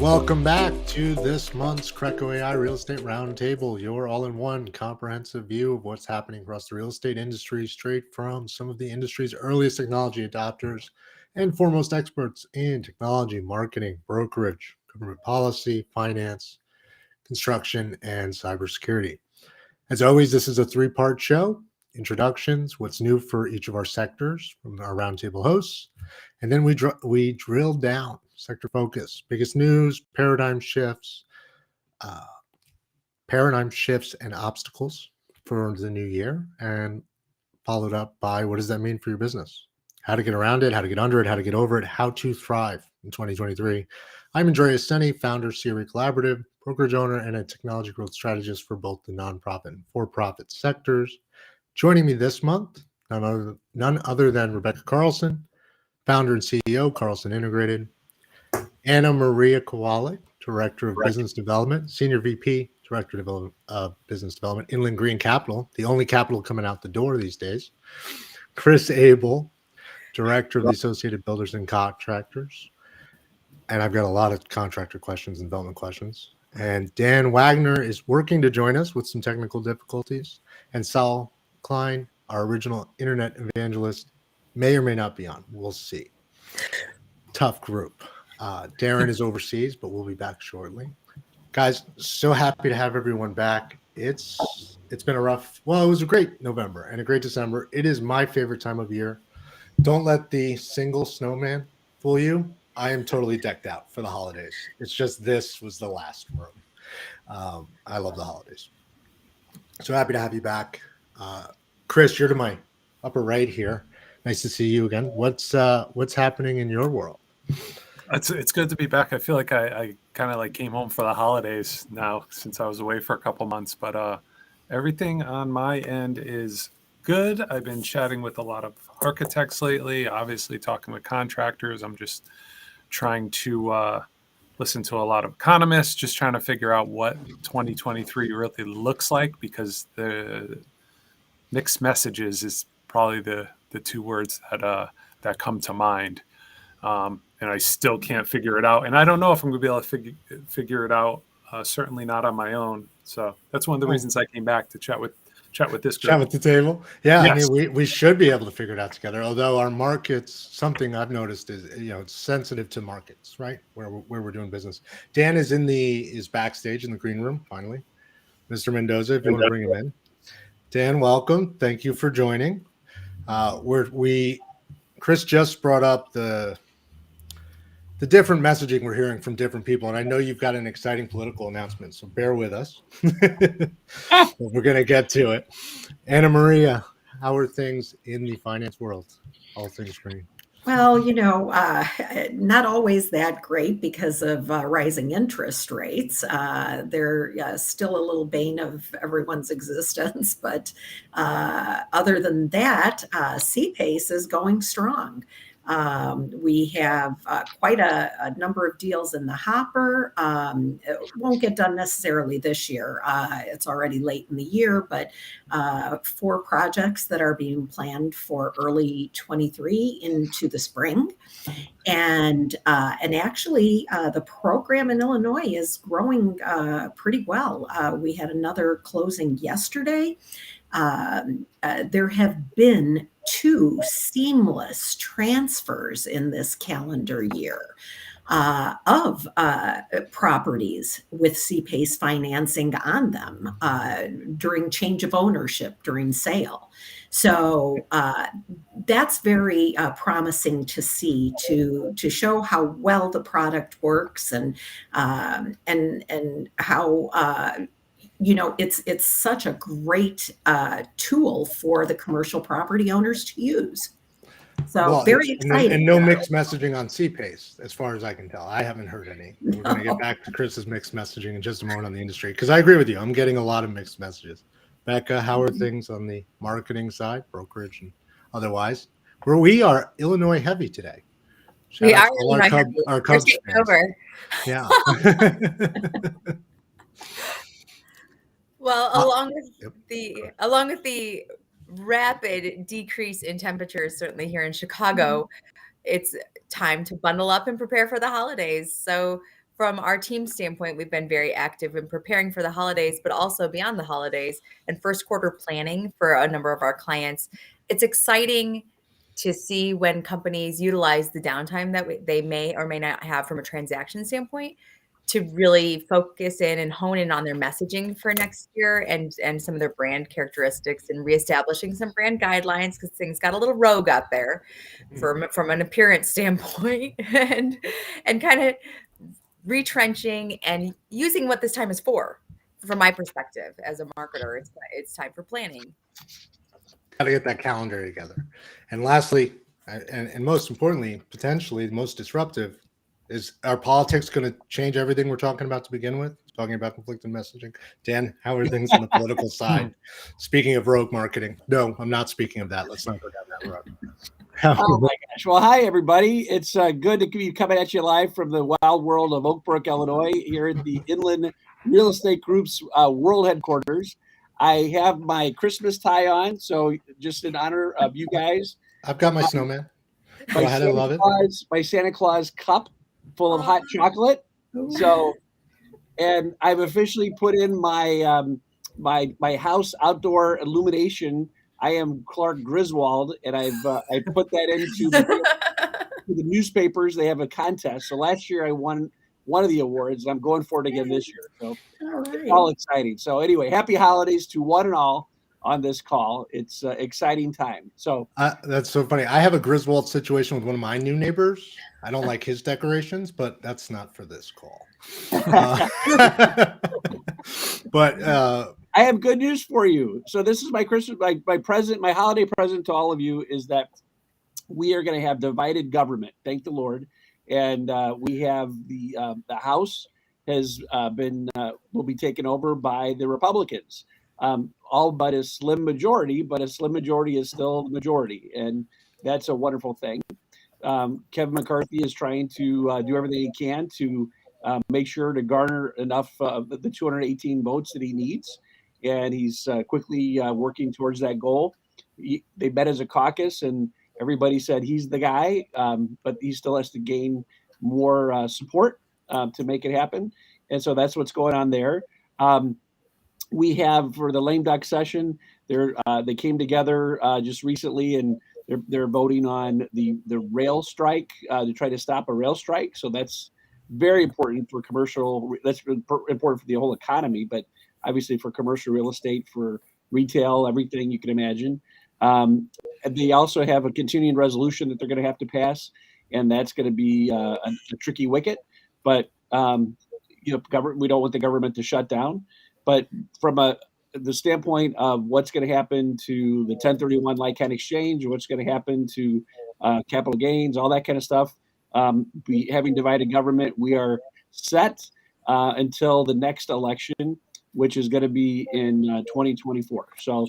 Welcome back to this month's CRECo.ai Real Estate Roundtable, your all-in-one comprehensive view of what's happening across the real estate industry, straight from some of the industry's earliest technology adopters and foremost experts in technology, marketing, brokerage, government policy, finance, construction, and cybersecurity. As always, this is a three-part show: introductions, what's new for each of our sectors from our roundtable hosts, and then we drill down sector focus, biggest news, paradigm shifts and obstacles for the new year, and followed up by what does that mean for your business? How to get around it, how to get under it, how to get over it, how to thrive in 2023. I'm Andreas, Senie, founder, CRECollaborative, brokerage owner, and a technology growth strategist for both the nonprofit and for-profit sectors. Joining me this month, none other than Rebekah Carlson, founder and CEO, Carlson Integrated, Maria Kowalik, Director of Business Development, Senior VP, Director of Business Development, Inland Green Capital, the only capital coming out the door these days. Chris Abel, Director of the Associated Builders and Contractors. And I've got a lot of contractor questions and development questions. And Dan Wagner is working to join us with some technical difficulties. And Sal Klein, our original internet evangelist, may or may not be on. We'll see. Tough group. Darren is overseas, but we'll be back shortly. Guys, so happy to have everyone back. It's been a rough, well, it was a great November and a great December. It is my favorite time of year. Don't let the single snowman fool you. I am totally decked out for the holidays. It's just this was the last room. I love the holidays. So happy to have you back. Chris, you're to my upper right here. Nice to see you again. What's happening in your world? It's good to be back. I feel like I kind of like came home for the holidays now since I was away for a couple months, but everything on my end is good. I've been chatting with a lot of architects lately, obviously talking with contractors. I'm just trying to listen to a lot of economists, just trying to figure out what 2023 really looks like, because the mixed messages is probably the two words that come to mind. And I still can't figure it out. And I don't know if I'm going to be able to figure it out. Certainly not on my own. So that's one of the reasons I came back to chat with this group. Chat with the table. Yeah, yes. I mean, we should be able to figure it out together. Although our markets, something I've noticed is, it's sensitive to markets, right? Where we're doing business. Dan is backstage in the green room. Finally, Mr. Mendoza, if you want to bring him in. Dan, welcome. Thank you for joining. Chris just brought up the different messaging we're hearing from different people. And I know you've got an exciting political announcement, so bear with us. We're going to get to it. Maria, how are things in the finance world? All things green. Well, not always that great because of rising interest rates. They're still a little bane of everyone's existence. But other than that, CPACE is going strong. We have quite a number of deals in the hopper. It won't get done necessarily this year. It's already late in the year, but 4 projects that are being planned for early 23 into the spring. And actually, the program in Illinois is growing pretty well. We had another closing yesterday. There have been 2 seamless transfers in this calendar year of properties with CPACE financing on them during change of ownership, during sale. So that's very promising to see, to show how well the product works and how it's such a great tool for the commercial property owners to use. So very exciting. And no mixed messaging on CPACE, as far as I can tell. I haven't heard any. We're going to get back to Chris's mixed messaging in just a moment on the industry, because I agree with you. I'm getting a lot of mixed messages. Becca, how are things on the marketing side, brokerage and otherwise? Where we are Illinois heavy today. We are our Cubs over. Yeah. Well, along with the rapid decrease in temperatures, certainly here in Chicago, it's time to bundle up and prepare for the holidays. So from our team standpoint, we've been very active in preparing for the holidays, but also beyond the holidays and first quarter planning for a number of our clients. It's exciting to see when companies utilize the downtime that they may or may not have from a transaction standpoint to really focus in and hone in on their messaging for next year and some of their brand characteristics and reestablishing some brand guidelines, because things got a little rogue out there from an appearance standpoint and kind of retrenching and using what this time is for. From my perspective as a marketer, it's time for planning. Got to get that calendar together. And lastly, and most importantly, potentially the most disruptive, is our politics going to change everything we're talking about to begin with? Talking about conflicting messaging. Dan, how are things on the political side? Speaking of rogue marketing. No, I'm not speaking of that. Let's not go down that road. Oh my gosh. Well, hi, everybody. It's good to be coming at you live from the wild world of Oak Brook, Illinois, here at the Inland Real Estate Group's world headquarters. I have my Christmas tie on, so just in honor of you guys. I've got my snowman. Go ahead, I love it. My Santa Claus cup full of hot chocolate. So, and I've officially put in my my house outdoor illumination. I am Clark Griswold, and I put that into the newspapers. They have a contest. So last year I won one of the awards, and I'm going for it again this year. So it's all exciting. So anyway, happy holidays to one and all on this call. It's an exciting time. So that's so funny. I have a Griswold situation with one of my new neighbors. I don't like his decorations, but that's not for this call. But I have good news for you. So this is my Christmas, my present, my holiday present to all of you is that we are going to have divided government. Thank the Lord. And we have the House has will be taken over by the Republicans, all but a slim majority, but a slim majority is still the majority. And that's a wonderful thing. Kevin McCarthy is trying to do everything he can to make sure to garner enough of the 218 votes that he needs. And he's quickly working towards that goal. They met as a caucus, and everybody said he's the guy, but he still has to gain more support to make it happen. And so that's what's going on there. We have, for the lame duck session, they came together just recently, and they're voting on the rail strike to try to stop a rail strike. So that's very important for commercial. That's important for the whole economy, but obviously for commercial real estate, for retail, everything you can imagine. They also have a continuing resolution that they're going to have to pass, and that's going to be a tricky wicket. But we don't want the government to shut down. But from the standpoint of what's going to happen to the 1031 like-kind exchange, what's going to happen to capital gains, all that kind of stuff, having divided government, we are set until the next election, which is going to be in 2024. So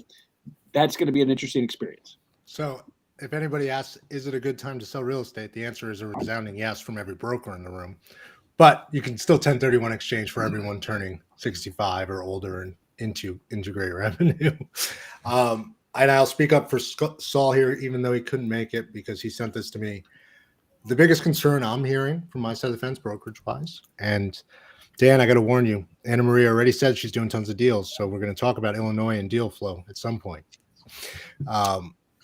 that's going to be an interesting experience. So if anybody asks, is it a good time to sell real estate? The answer is a resounding yes from every broker in the room. But you can still 1031 exchange for everyone turning 65 or older and into great revenue. And I'll speak up for Saul here, even though he couldn't make it because he sent this to me. The biggest concern I'm hearing from my side of the fence, brokerage-wise, and Dan, I got to warn you, Anna Maria already said she's doing tons of deals, so we're going to talk about Illinois and deal flow at some point,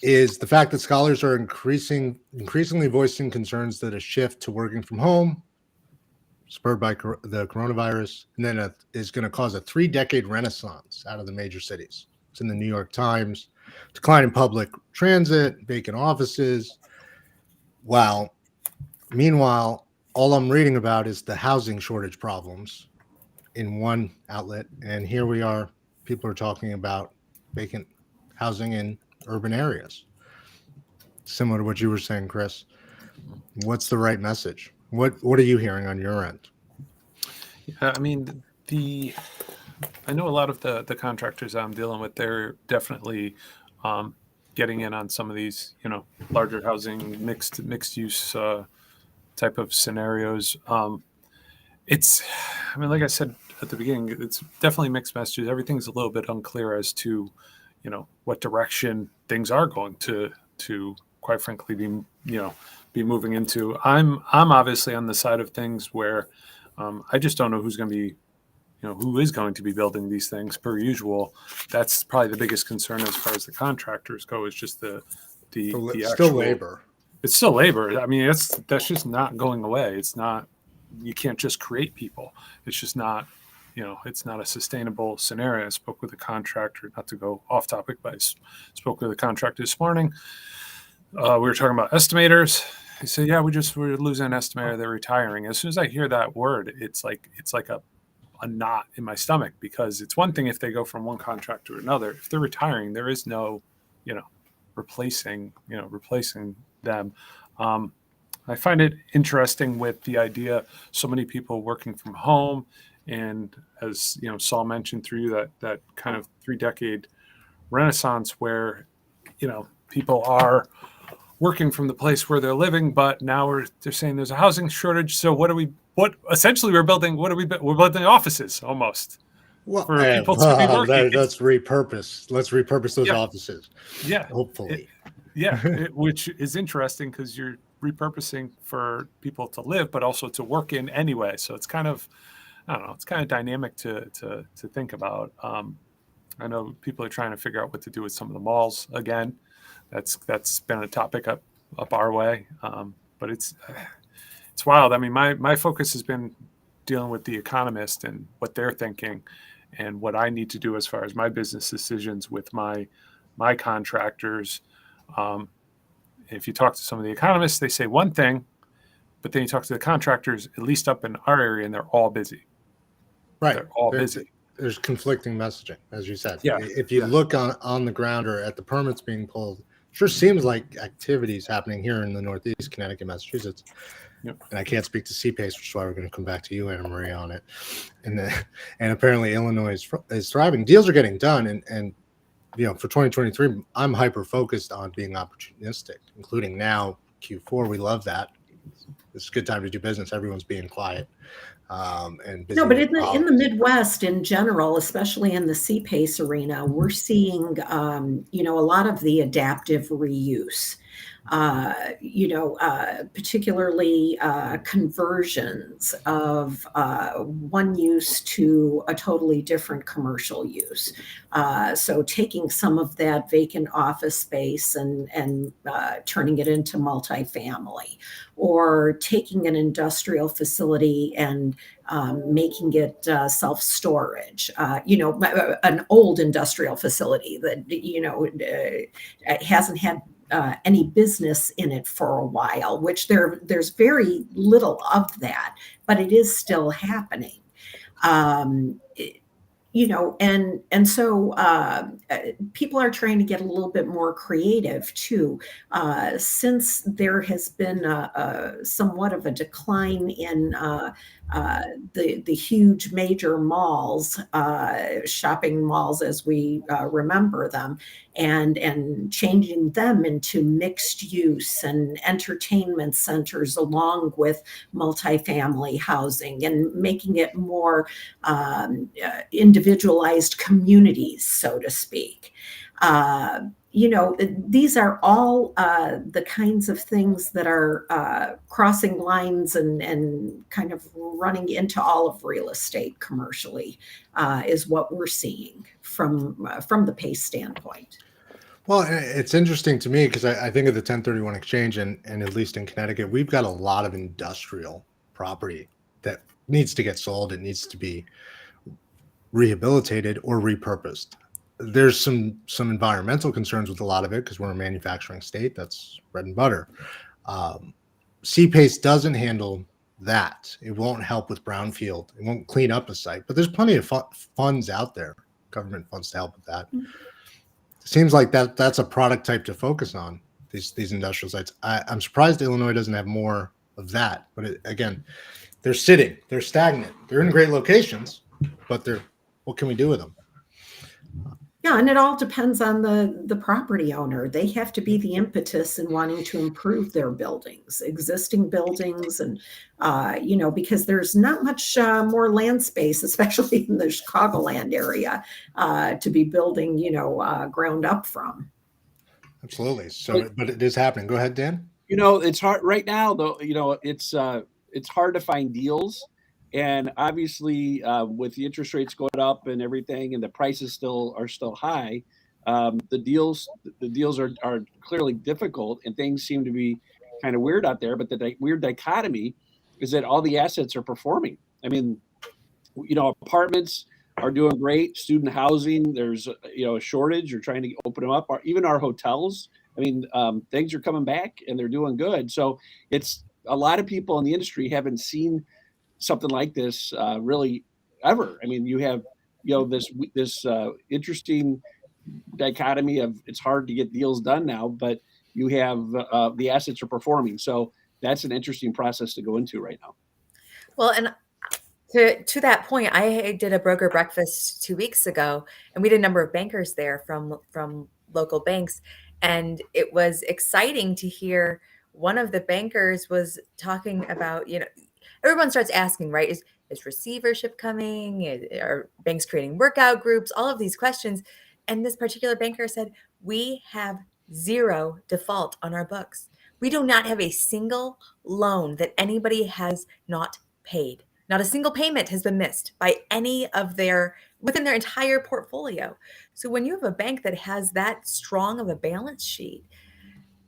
is the fact that scholars are increasingly voicing concerns that a shift to working from home, spurred by the coronavirus, and then is going to cause a 3-decade renaissance out of the major cities. It's in the New York Times. Decline in public transit, vacant offices. Wow. Meanwhile, all I'm reading about is the housing shortage problems in one outlet. And here we are, people are talking about vacant housing in urban areas. Similar to what you were saying, Chris. What's the right message? What are you hearing on your end? Yeah, I mean, I know a lot of the contractors I'm dealing with, they're definitely getting in on some of these, larger housing, mixed use type of scenarios. It's, like I said at the beginning, it's definitely mixed messages. Everything's a little bit unclear as to, what direction things are going to quite frankly be moving into. I'm obviously on the side of things where I just don't know who's going to be, who is going to be building these things per usual. That's probably the biggest concern as far as the contractors go, is just the Still actual labor. It's still labor. I mean, that's just not going away. It's not, you can't just create people. It's just not, it's not a sustainable scenario. I spoke with a contractor, not to go off topic, but I spoke with a contractor this morning. We were talking about estimators. He said, yeah, we're losing an estimator. They're retiring. As soon as I hear that word, it's like a knot in my stomach, because it's one thing if they go from one contractor to another. If they're retiring, there is no, replacing them. I find it interesting with the idea, so many people working from home, and as Saul mentioned, through that kind of 3-decade renaissance where people are working from the place where they're living, but now they're saying there's a housing shortage. So essentially we're building offices almost for people to be working. Let's repurpose. Let's repurpose those offices. Yeah. Hopefully. Which is interesting, because you're repurposing for people to live, but also to work in anyway. So it's kind of, I don't know, it's kind of dynamic to think about. I know people are trying to figure out what to do with some of the malls again. That's been a topic up our way. But it's wild. I mean, my focus has been dealing with the economist and what they're thinking, and what I need to do as far as my business decisions with my contractors. If you talk to some of the economists, they say one thing, but then you talk to the contractors, at least up in our area, and they're all busy. Right. They're all busy. There's conflicting messaging, as you said. Yeah. If you look on the ground or at the permits being pulled, sure seems like activity is happening here in the Northeast, Connecticut, Massachusetts. Yep. And I can't speak to CPACE, which is why we're going to come back to you, Anna Maria, on it. And apparently Illinois is thriving. Deals are getting done, and for 2023, I'm hyper focused on being opportunistic, including now Q4. We love that. It's a good time to do business. Everyone's being quiet. And busy. No, but in the Midwest in general, especially in the CPACE arena, we're seeing a lot of the adaptive reuse. Particularly conversions of one use to a totally different commercial use. So taking some of that vacant office space and turning it into multifamily, or taking an industrial facility and making it self-storage. An old industrial facility that hasn't had any business in it for a while, which there's very little of that, but it is still happening. So people are trying to get a little bit more creative too. Since there has been somewhat of a decline in the huge major malls, shopping malls as we remember them, and changing them into mixed use and entertainment centers along with multifamily housing, and making it more individualized communities, so to speak. These are all the kinds of things that are crossing lines and kind of running into all of real estate commercially, is what we're seeing from the PACE standpoint. Well, it's interesting to me because I think of the 1031 exchange, and at least in Connecticut, we've got a lot of industrial property that needs to get sold. It needs to be rehabilitated or repurposed. There's some environmental concerns with a lot of it because we're a manufacturing state. That's bread and butter. CPACE doesn't handle that. It won't help with brownfield. It won't clean up a site, but there's plenty of funds out there, government funds to help with that. Mm-hmm. Seems like that's a product type to focus on, these industrial sites. I'm surprised Illinois doesn't have more of that. But again, they're sitting, they're stagnant. They're in great locations, but what can we do with them? Yeah, and it all depends on the property owner. They have to be the impetus in wanting to improve their buildings, existing buildings, and because there's not much more land space, especially in the Chicagoland area, to be building, ground up from. Absolutely. So, but it is happening. Go ahead, Dan. It's hard right now, though. It's hard to find deals. And obviously, with the interest rates going up and everything, and the prices are still high, the deals are clearly difficult, and things seem to be kind of weird out there. But the weird dichotomy is that all the assets are performing. I mean, apartments are doing great. Student housing, there's a shortage. You're trying to open them up. Even our hotels, I mean, things are coming back and they're doing good. So it's a lot of people in the industry haven't seen something like this really ever. I mean, you have this interesting dichotomy of it's hard to get deals done now, but you have the assets are performing. So that's an interesting process to go into right now. Well, and to that point, I did a broker breakfast 2 weeks ago, and we had a number of bankers there from local banks, and it was exciting to hear one of the bankers was talking about, everyone starts asking, right? Is receivership coming? Are banks creating workout groups? All of these questions. And this particular banker said, we have 0 default on our books. We do not have a single loan that anybody has not paid. Not a single payment has been missed by any of within their entire portfolio. So when you have a bank that has that strong of a balance sheet,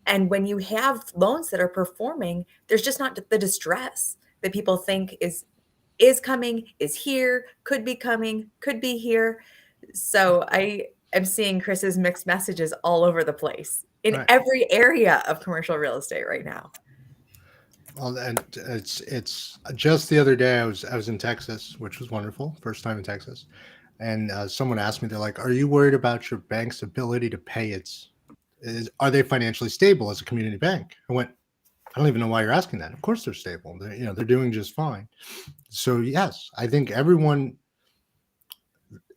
and when you have loans that are performing, there's just not the distress that people think is coming, is here, could be coming, could be here. So I am seeing Chris's mixed messages all over the place in every area of commercial real estate right now. Well, and it's just the other day I was in Texas, which was wonderful, first time in Texas, and someone asked me, they're like, "Are you worried about your bank's ability to pay are they financially stable as a community bank?" I went, "I don't even know why you're asking that. Of course they're stable. They're doing just fine." So yes, I think everyone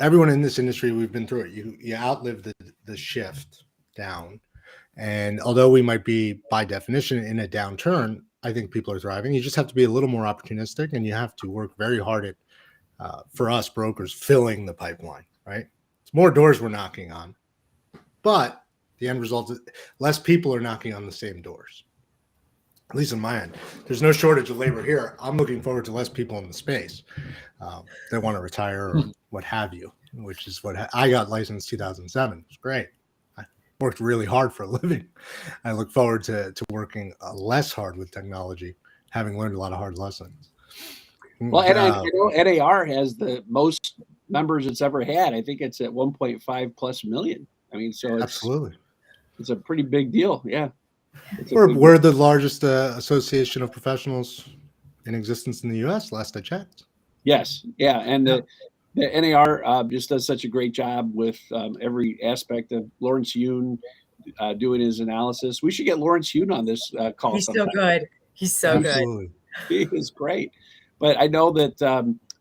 in this industry, we've been through it. You outlive the shift down, and although we might be by definition in a downturn, I think people are thriving. You just have to be a little more opportunistic, and you have to work very hard at, for us brokers, filling the pipeline, right? It's more doors we're knocking on, but the end result is less people are knocking on the same doors. At least on my end, there's no shortage of labor here. I'm looking forward to less people in the space that want to retire or what have you, which is what I got licensed 2007. It's great. Worked really hard for a living. I look forward to working less hard with technology, having learned a lot of hard lessons. Well, and I know NAR has the most members it's ever had. I think it's at 1.5 plus million. I mean, so it's a pretty big deal. Yeah. We're the largest association of professionals in existence in the U.S. last I checked. Yes. Yeah. And the NAR just does such a great job with every aspect of Lawrence Yoon doing his analysis. We should get Lawrence Yoon on this call. He's sometime. So good. He's so Absolutely. Good. He is great. But I know that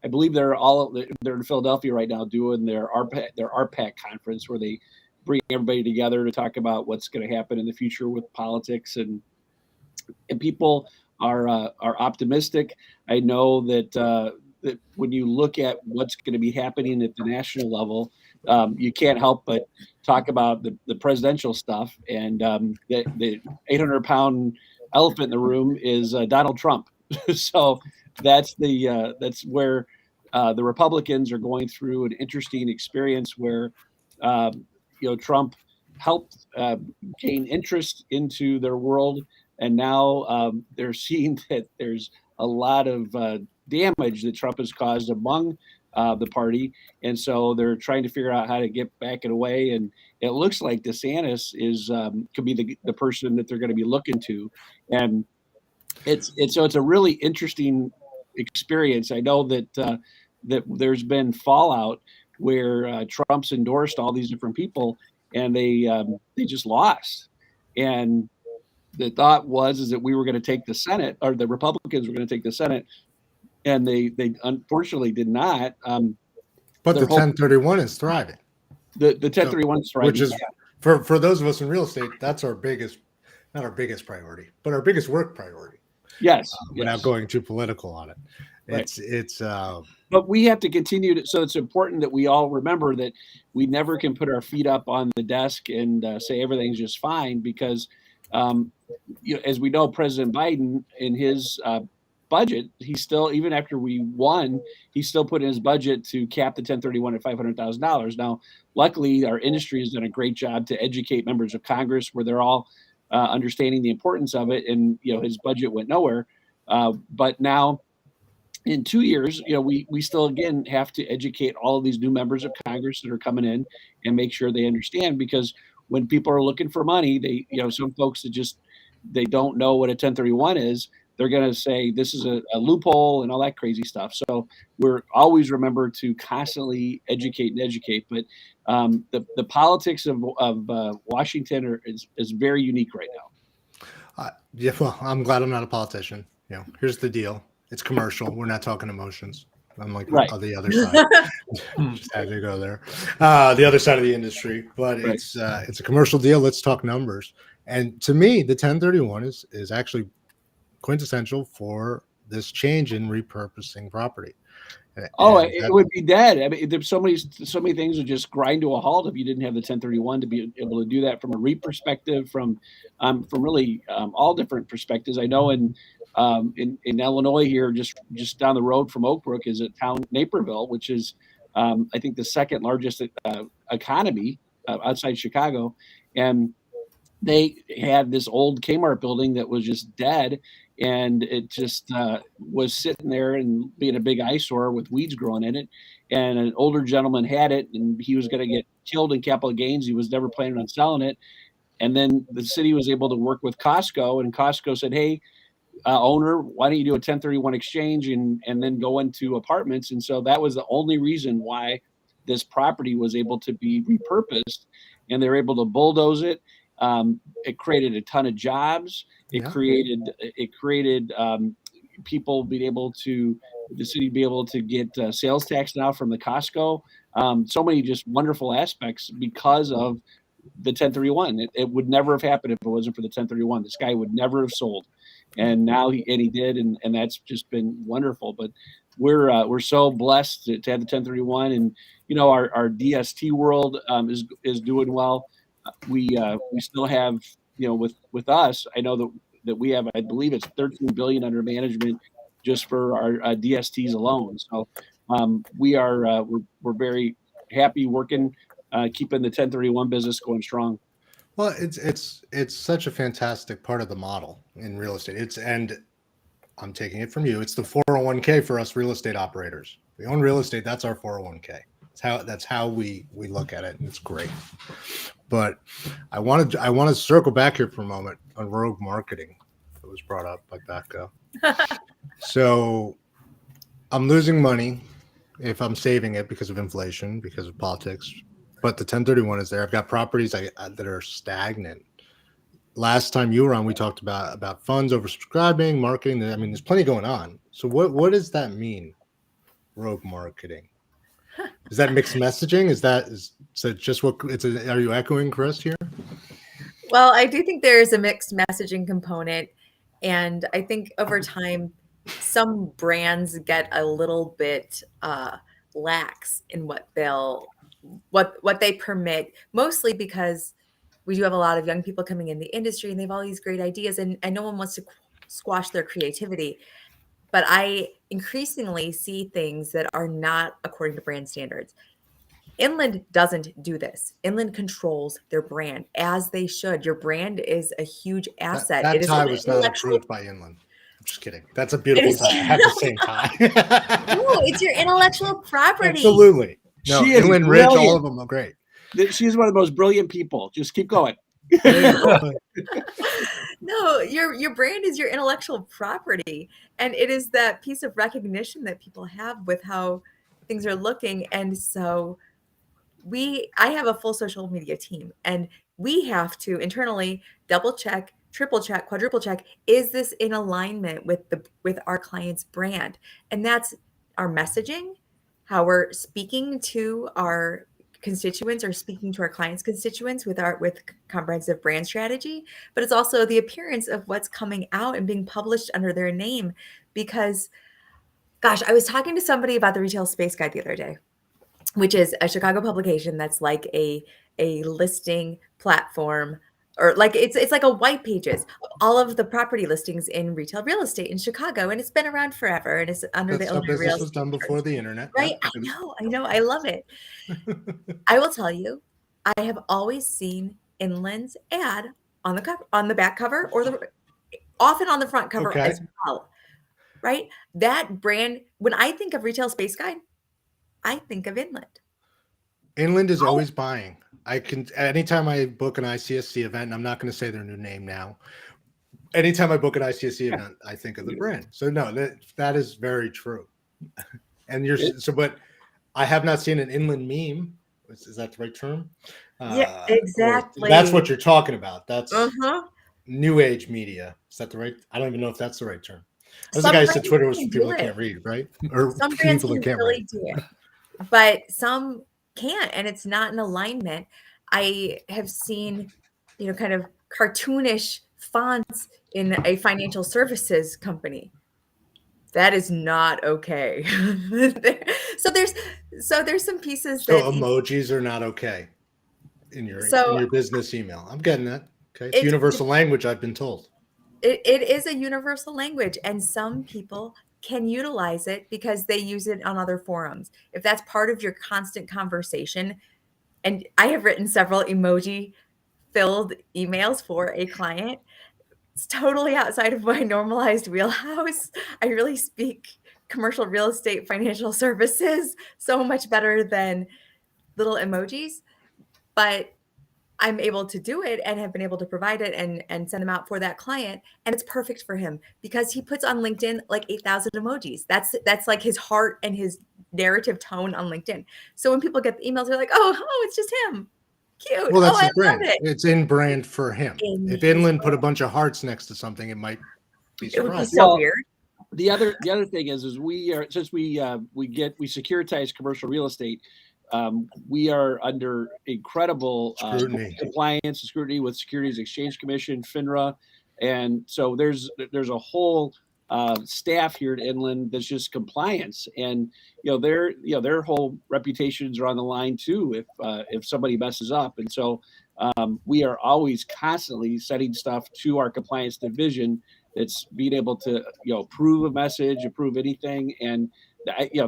I believe they're in Philadelphia right now doing their RPAC conference where they bring everybody together to talk about what's going to happen in the future with politics, and people are optimistic. I know that when you look at what's going to be happening at the national level, you can't help but talk about the presidential stuff, and the 800-pound elephant in the room is Donald Trump. So that's where the Republicans are going through an interesting experience where Trump helped gain interest into their world, and now they're seeing that there's a lot of damage that Trump has caused among the party, and so they're trying to figure out how to get back in a way. And it looks like DeSantis could be the person that they're going to be looking to, and it's a really interesting experience. I know that there's been fallout where Trump's endorsed all these different people, and they just lost. And the thought is that we were going to take the Senate, or the Republicans were going to take the Senate, and they unfortunately did not. But the 1031 is thriving. The 1031 is thriving, which is for those of us in real estate, that's our biggest, not our biggest priority, but our biggest work priority. Yes. Without going too political on it. But we have to continue to, so it's important that we all remember that we never can put our feet up on the desk and say everything's just fine, because as we know, President Biden in his budget, he still, even after we won, he still put in his budget to cap the 1031 at $500,000. Now, luckily, our industry has done a great job to educate members of Congress where they're all understanding the importance of it. And, his budget went nowhere. But now, in 2 years, we still, again, have to educate all of these new members of Congress that are coming in and make sure they understand, because when people are looking for money, they, some folks that they don't know what a 1031 is, they're going to say this is a loophole and all that crazy stuff. So we're always remember to constantly educate. But the politics of Washington is very unique right now. Yeah, well, I'm glad I'm not a politician. Here's the deal. It's commercial. We're not talking emotions. I'm like Right. on the other side. Just had to go there. The other side of the industry, but Right. it's a commercial deal. Let's talk numbers. And to me, the 1031 is actually quintessential for this change in repurposing property. It would be dead. I mean, there's so many things would just grind to a halt if you didn't have the 1031 to be able to do that from a REIT perspective, from really all different perspectives. I know in Illinois here, just down the road from Oak Brook, is a town, Naperville, which is I think the second largest economy outside Chicago, and they had this old Kmart building that was just dead, and it just was sitting there and being a big eyesore with weeds growing in it. And an older gentleman had it, and he was going to get killed in capital gains. He was never planning on selling it. And then the city was able to work with Costco, and Costco said, hey, owner, why don't you do a 1031 exchange and then go into apartments? And so that was the only reason why this property was able to be repurposed, and they were able to bulldoze it. It created a ton of jobs. It created people being able to, the city be able to get sales tax now from the Costco. So many just wonderful aspects because of the 1031. It would never have happened if it wasn't for the 1031. This guy would never have sold, and now he did, and that's just been wonderful. But we're so blessed to have the 1031, and our DST world is doing well. We still have, with us, I know that we have, I believe it's 13 billion under management just for our DSTs alone. So we're very happy working, keeping the 1031 business going strong. Well, it's such a fantastic part of the model in real estate. And I'm taking it from you. It's the 401k for us real estate operators. We own real estate. That's our 401k. That's how we look at it, and it's great. But I want to circle back here for a moment on rogue marketing that was brought up by Rebekah. So I'm losing money if I'm saving it because of inflation, because of politics. But the 1031 is there. I've got properties that are stagnant. Last time you were on, we talked about funds oversubscribing, marketing. I mean, there's plenty going on. So what does that mean, rogue marketing? Is that mixed messaging? Is it just what it's? Are you echoing Chris here? Well, I do think there is a mixed messaging component, and I think over time, some brands get a little bit lax in what they permit, mostly because we do have a lot of young people coming in the industry, and they have all these great ideas, and no one wants to squash their creativity. But I increasingly see things that are not according to brand standards. Inland doesn't do this. Inland controls their brand, as they should. Your brand is a huge asset. That it is tie was not approved by Inland. I'm just kidding. That's a beautiful tie. I have the same tie. No, it's your intellectual property. Absolutely. No, She is Inland Ridge, brilliant. all of them are great. She's one of the most brilliant people. Just keep going. No, your brand is your intellectual property, and it is that piece of recognition that people have with how things are looking. And so I have a full social media team, and we have to internally double check, triple check, quadruple check, is this in alignment with our client's brand? And that's our messaging, how we're speaking to our constituents or speaking to our clients' constituents with comprehensive brand strategy. But it's also the appearance of what's coming out and being published under their name. Because, gosh, I was talking to somebody about the Retail Space Guide the other day, which is a Chicago publication that's like a listing platform Or like it's like a white pages, all of the property listings in retail real estate in Chicago, and it's been around forever, and it's under the That's how Illinois Real business was Estate done before Charter. the internet. Right? Yep. I know, I love it. I will tell you, I have always seen Inland's ad on the cover, on the back cover, or often on the front cover Okay. as well. Right? That brand, when I think of Retail Space Guide, I think of Inland. Inland is always buying. I can, anytime I book an ICSC event, and I'm not going to say their new name now. Anytime I book an ICSC event, I think of the brand. So no, that is very true. And but I have not seen an Inland meme. Is that the right term? Yeah, exactly. That's what you're talking about. That's new age media. Is that the right? I don't even know if that's the right term. I was the guy who said Twitter was for people that can't read, right? Or some brands people that can't really read. do it, but some can't, and it's not in alignment. I have seen, kind of cartoonish fonts in a financial services company. That is not okay. So there's some pieces So that emojis are not okay in your business email. I'm getting that. Okay, it's universal language, I've been told. It is a universal language, and some people can utilize it because they use it on other forums. If that's part of your constant conversation, and I have written several emoji-filled emails for a client, it's totally outside of my normalized wheelhouse. I really speak commercial real estate, financial services so much better than little emojis, but I'm able to do it and have been able to provide it and send them out for that client. And it's perfect for him because he puts on LinkedIn like 8,000 emojis. That's like his heart and his narrative tone on LinkedIn. So when people get the emails, they're like, oh, it's just him. Cute. Well, that's his I brand. love it. It's in brand for him. If Inland put a bunch of hearts next to something, it might be surprising. It would be so weird. The other thing is we are, since we securitize commercial real estate, we are under incredible scrutiny, compliance and scrutiny with Securities Exchange Commission, FINRA, and so there's a whole staff here at Inland that's just compliance, and their whole reputations are on the line too if somebody messes up, and so we are always constantly sending stuff to our compliance division that's being able to approve a message, approve anything, and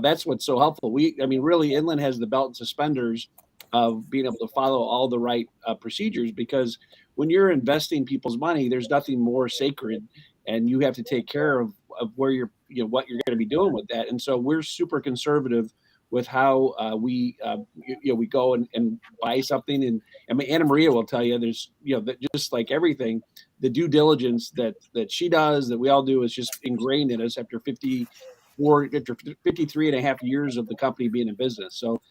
that's what's so helpful. Really, Inland has the belt and suspenders of being able to follow all the right procedures, because when you're investing people's money, there's nothing more sacred, and you have to take care of where you're, what you're going to be doing with that. And so we're super conservative with how we go and buy something. And Anna Maria will tell you, there's, that just like everything, the due diligence that she does, that we all do, is just ingrained in us after 53 and a half years of the company being in business. So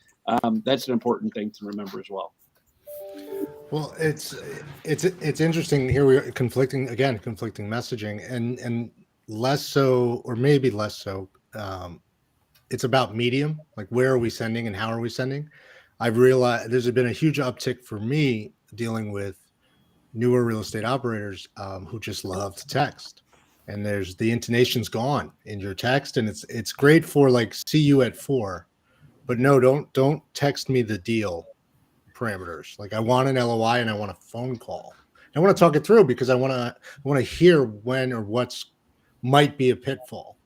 that's an important thing to remember as well. Well, it's interesting here. We are conflicting messaging, and less so, or maybe less so. It's about medium, like where are we sending and how are we sending. I've realized there's been a huge uptick for me dealing with newer real estate operators who just love to text, and there's the intonation's gone in your text, and it's great for like see you at 4, but no, don't text me the deal parameters. Like I want an LOI and I want a phone call. I want to talk it through because I want to hear when or what's might be a pitfall.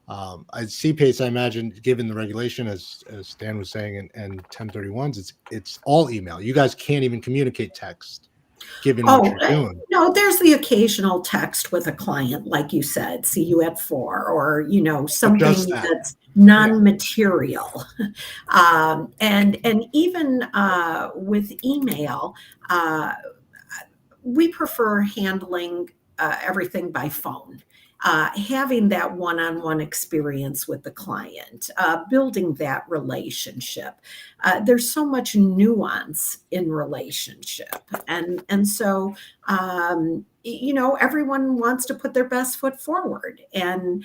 At CPACE, I imagine, given the regulation, as Dan was saying, and 1031s, it's all email. You guys can't even communicate text, given what you're doing. No, there's the occasional text with a client, like you said, see you at 4, or something that's non-material. And even with email, we prefer handling everything by phone. Having that one-on-one experience with the client, building that relationship. There's so much nuance in relationship. And so, everyone wants to put their best foot forward. And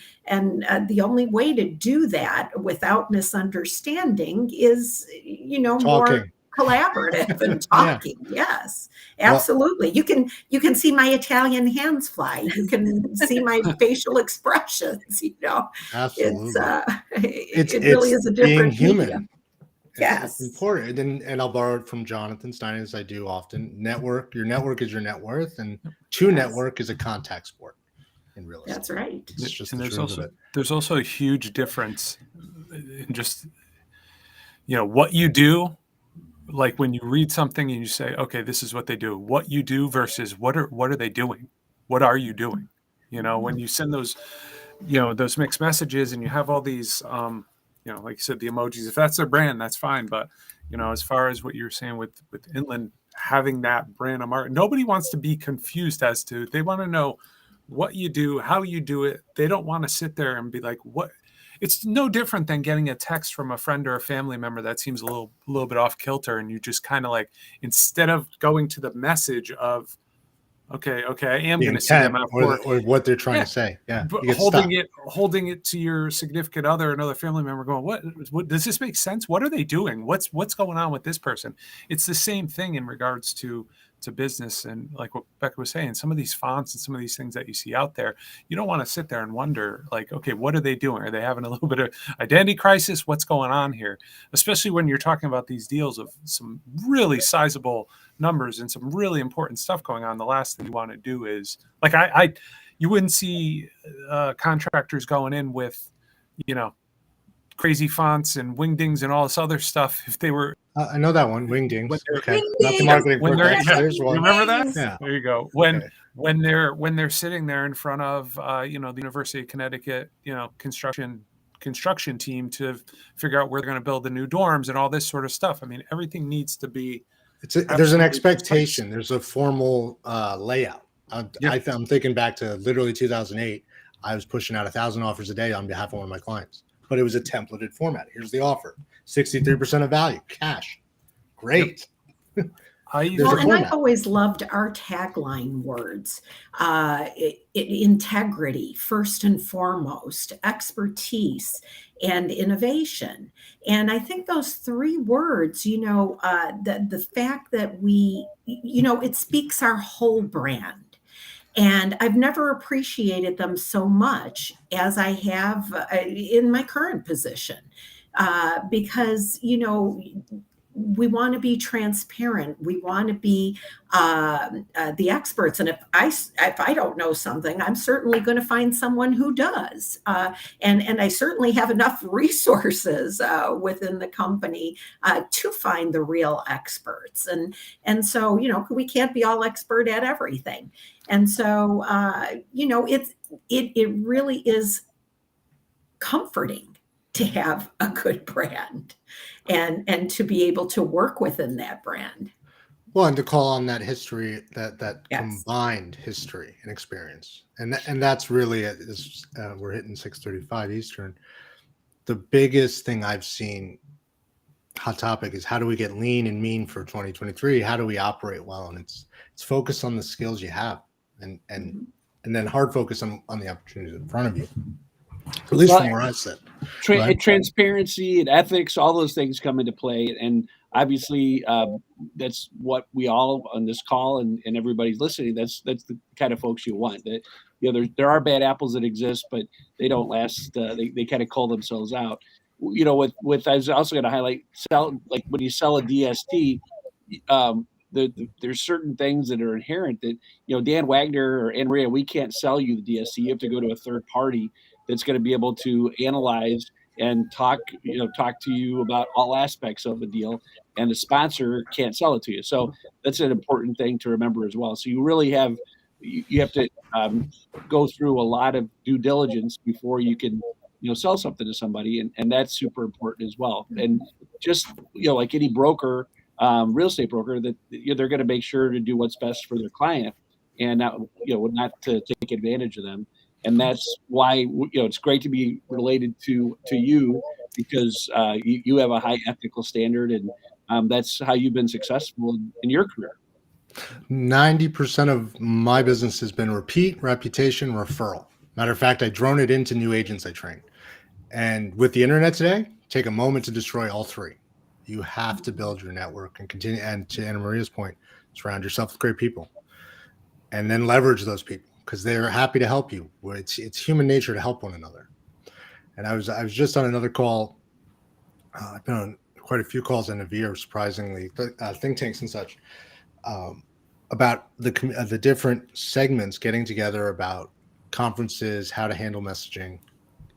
the only way to do that without misunderstanding is, more collaborative and talking. Yes, absolutely. Well, you can see my Italian hands fly. You can see my facial expressions. Absolutely. It really is a different being human. medium. It's Yes. important. And I'll borrow it from Jonathan Stein, as I do often. Your network is your net worth, and to Yes. network is a contact sport in real estate. That's right. It's just And the truth of it. there's also a huge difference in just, what you do. Like when you read something and you say, okay, this is what they do, what you do versus what are they doing? What are you doing? When you send those, those mixed messages and you have all these, like you said, the emojis, if that's their brand, that's fine. But, as far as what you're saying with Inland, having that brand of market, nobody wants to be confused as to, they want to know what you do, how you do it. They don't want to sit there and be like, what? It's no different than getting a text from a friend or a family member that seems a little bit off kilter, and you just kind of like, instead of going to the message of, okay, I am going to see them out or what they're trying to say. Yeah, but you get holding it to your significant other, another family member, going, what does this make sense? What are they doing? What's going on with this person? It's the same thing in regards to business, and like what Rebekah was saying, some of these fonts and some of these things that you see out there, you don't want to sit there and wonder, like, okay, what are they doing? Are they having a little bit of identity crisis? What's going on here? Especially when you're talking about these deals of some really sizable numbers and some really important stuff going on. The last thing you want to do is, like, you wouldn't see contractors going in with, crazy fonts and wingdings and all this other stuff if they were. I know that one, wingdings. Okay, Wingdings. not the marketing. When There's you one. remember that? Yeah. There you go. Okay. When they're sitting there in front of the University of Connecticut, construction team to figure out where they're going to build the new dorms and all this sort of stuff. I mean, everything needs to be. There's an expectation. There's a formal layout. I'm thinking back to literally 2008. I was pushing out 1,000 offers a day on behalf of one of my clients, but it was a templated format. Here's the offer: 63% of value, cash. Great. Yep. I've always loved our tagline words: integrity, first and foremost, expertise, and innovation. And I think those three words, the fact that it speaks our whole brand. And I've never appreciated them so much as I have in my current position, because, we want to be transparent. We want to be the experts. And if I don't know something, I'm certainly going to find someone who does. And I certainly have enough resources within the company to find the real experts. And so, we can't be all expert at everything. And so, it really is comforting to have a good brand and to be able to work within that brand. Well, and to call on that history, that Yes. combined history and experience. And that's really, we're hitting 6:35 Eastern. The biggest thing I've seen, hot topic, is how do we get lean and mean for 2023? How do we operate well? And it's focused on the skills you have and then hard focus on the opportunities in front of you. At least from where I sit. Transparency and ethics, all those things come into play. And obviously, that's what we all on this call and everybody's listening. That's the kind of folks you want. That there are bad apples that exist, but they don't last. They kind of call themselves out. With I was also going to highlight like when you sell a DST. There's certain things that are inherent that, Dan Wagner or Maria, we can't sell you the DSC. You have to go to a third party that's going to be able to analyze and talk to you about all aspects of the deal, and the sponsor can't sell it to you. So that's an important thing to remember as well. So you really have to go through a lot of due diligence before you can sell something to somebody, and that's super important as well. And just like any broker, real estate broker, that they're going to make sure to do what's best for their client and not to take advantage of them. And that's why it's great to be related to you, because you have a high ethical standard, and that's how you've been successful in your career. 90% of my business has been repeat, reputation, referral. Matter of fact, I drone it into new agents I train. And with the internet today, take a moment to destroy all three. You have to build your network and continue. And to Anna Maria's point, surround yourself with great people, and then leverage those people because they're happy to help you. It's human nature to help one another. And I was just on another call. I've been on quite a few calls in a year, surprisingly, think tanks and such, about the different segments getting together about conferences, how to handle messaging.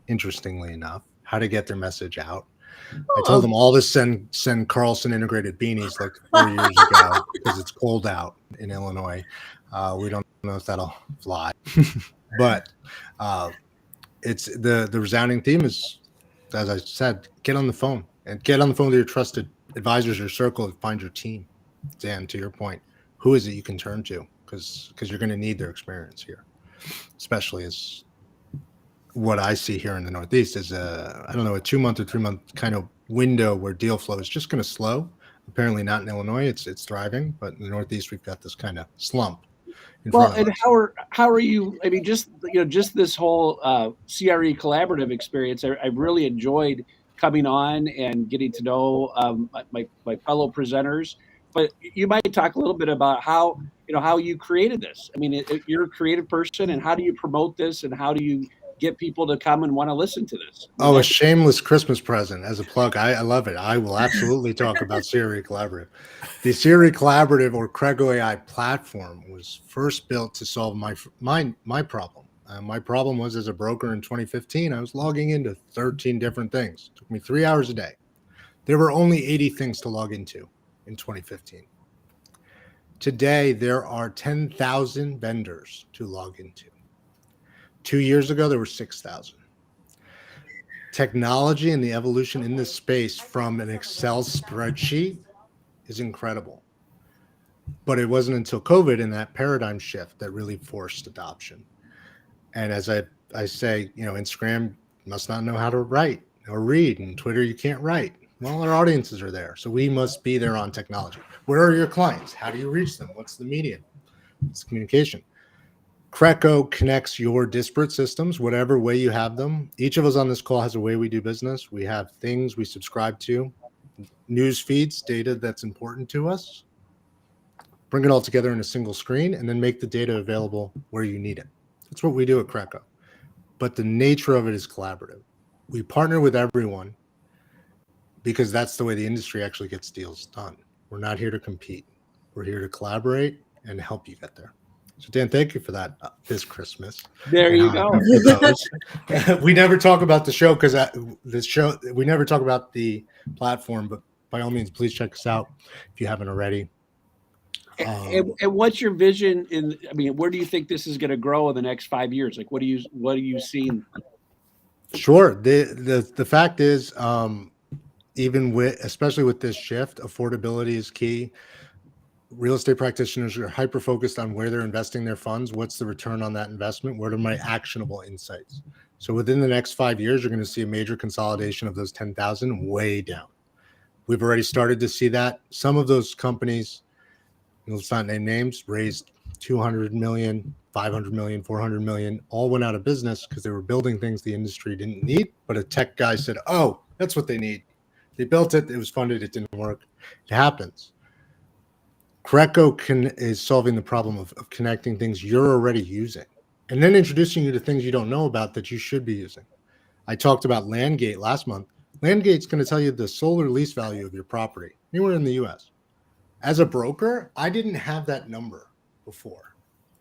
Interestingly enough, how to get their message out. I told them all to send Carlson integrated beanies like 4 years ago because it's cold out in Illinois. We don't know if that'll fly, but it's the resounding theme is, as I said, get on the phone with your trusted advisors, your circle, and find your team. Dan, to your point, who is it you can turn to? Because you're going to need their experience here, especially as what I see here in the Northeast is a 2-month or 3-month kind of window where deal flow is just going to slow. Apparently not in Illinois. It's thriving, but in the Northeast, we've got this kind of slump. Well, and how are you? I mean, just this whole CRE collaborative experience. I really enjoyed coming on and getting to know my fellow presenters. But you might talk a little bit about how you created this. I mean, you're a creative person, and how do you promote this, and how do you get people to come and want to listen to this? A shameless Christmas present as a plug. I love it. I will absolutely talk about CRECollaborative. The CRECollaborative or CRECo.ai platform was first built to solve my problem. My problem was, as a broker in 2015, I was logging into 13 different things. It took me 3 hours a day. There were only 80 things to log into in 2015. Today, there are 10,000 vendors to log into. 2 years ago, there were 6,000. Technology and the evolution in this space from an Excel spreadsheet is incredible. But it wasn't until COVID and that paradigm shift that really forced adoption. And as I say, Instagram must not know how to write or read, and Twitter, you can't write. Well, our audiences are there, so we must be there on technology. Where are your clients? How do you reach them? What's the medium? It's communication. CRECo connects your disparate systems, whatever way you have them. Each of us on this call has a way we do business. We have things we subscribe to, news feeds, data that's important to us. Bring it all together in a single screen and then make the data available where you need it. That's what we do at CRECo. But the nature of it is collaborative. We partner with everyone because that's the way the industry actually gets deals done. We're not here to compete. We're here to collaborate and help you get there. So Dan, thank you for that this Christmas. There you go. We never talk about the show because we never talk about the platform, but by all means, please check us out if you haven't already. And what's your vision where do you think this is going to grow in the next 5 years? Like, what are you seeing? Sure. The fact is, especially with this shift, affordability is key. Real estate practitioners are hyper-focused on where they're investing their funds. What's the return on that investment? What are my actionable insights? So within the next 5 years, you're going to see a major consolidation of those 10,000 way down. We've already started to see that. Some of those companies, let's not name names, raised 200 million, 500 million, 400 million, all went out of business because they were building things the industry didn't need. But a tech guy said, oh, that's what they need. They built it. It was funded. It didn't work. It happens. CRECo is solving the problem of connecting things you're already using and then introducing you to things you don't know about that you should be using. I talked about LandGate last month. LandGate's going to tell you the solar lease value of your property anywhere in the U.S. As a broker, I didn't have that number before.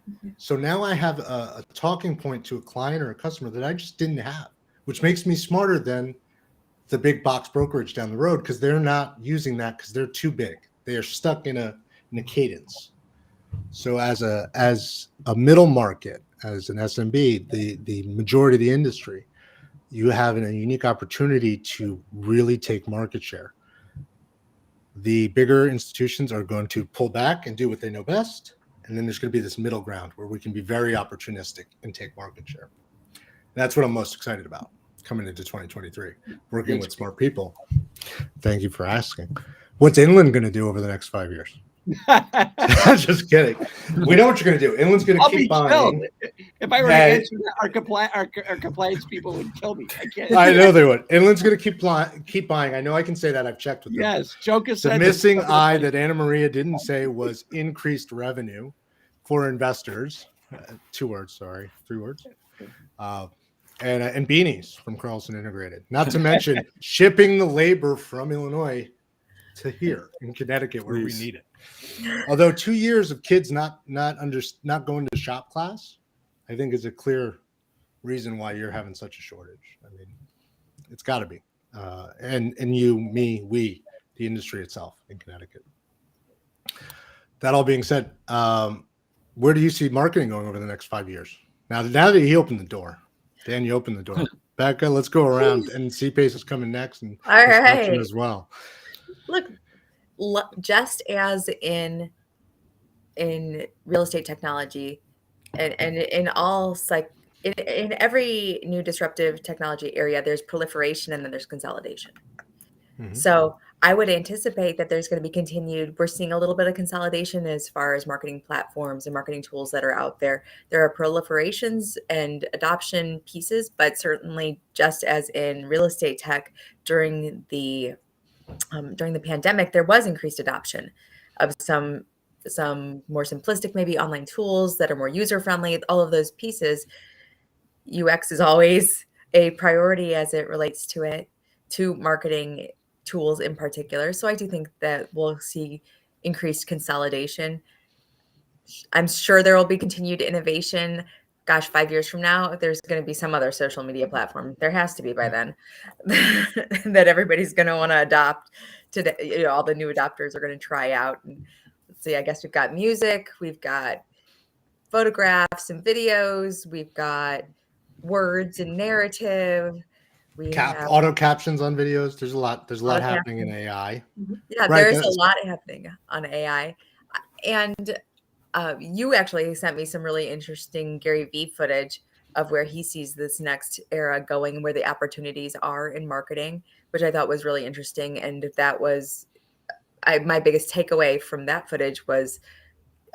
Mm-hmm. So now I have a talking point to a client or a customer that I just didn't have, which makes me smarter than the big box brokerage down the road because they're not using that because they're too big. They are stuck in a cadence. So as a middle market, as an SMB, the majority of the industry, you have a unique opportunity to really take market share. The bigger institutions are going to pull back and do what they know best. And then there's going to be this middle ground where we can be very opportunistic and take market share. That's what I'm most excited about coming into 2023, working with smart people. Thank you for asking. What's Inland going to do over the next 5 years? Just kidding. We know what you're going to do. Inland's going to keep buying. If I were to answer that, our compliance people would kill me. I can't. I know they would. Inland's going to keep buying. I know I can say that. I've checked with them. Yes, Joker said the missing I that Anna Maria didn't say was increased revenue for investors. 2 words, sorry, 3 words. And beanies from Carlson Integrated. Not to mention shipping the labor from Illinois to here in Connecticut where Please. we need it. Although 2 years of kids not going to shop class, I think is a clear reason why you're having such a shortage. I mean, it's got to be. And you, me, we, the industry itself in Connecticut. That all being said, where do you see marketing going over the next 5 years? Now that he opened the door, Dan, you opened the door. Becca, let's go around, and CPACE is coming next, and All construction right. as well. Look, just as in real estate technology, and in all in every new disruptive technology area, there's proliferation and then there's consolidation. Mhm. So I would anticipate that there's going to be continued. We're seeing a little bit of consolidation as far as marketing platforms and marketing tools that are out there. There are proliferations and adoption pieces, but certainly just as in real estate tech during the pandemic, there was increased adoption of some more simplistic, maybe online tools that are more user friendly. All of those pieces, UX is always a priority as it relates to marketing tools in particular. So I do think that we'll see increased consolidation. I'm sure there will be continued innovation. Gosh, 5 years from now, there's going to be some other social media platform. There has to be by then that everybody's going to want to adopt. All the new adopters are going to try out. And let's see, I guess we've got music, we've got photographs and videos, we've got words and narrative. We have Auto captions on videos. There's a lot auto happening in captions. AI. Yeah, Right, there's a lot happening on AI. And you actually sent me some really interesting Gary Vee footage of where he sees this next era going, where the opportunities are in marketing, which I thought was really interesting. And that was my biggest takeaway from that footage was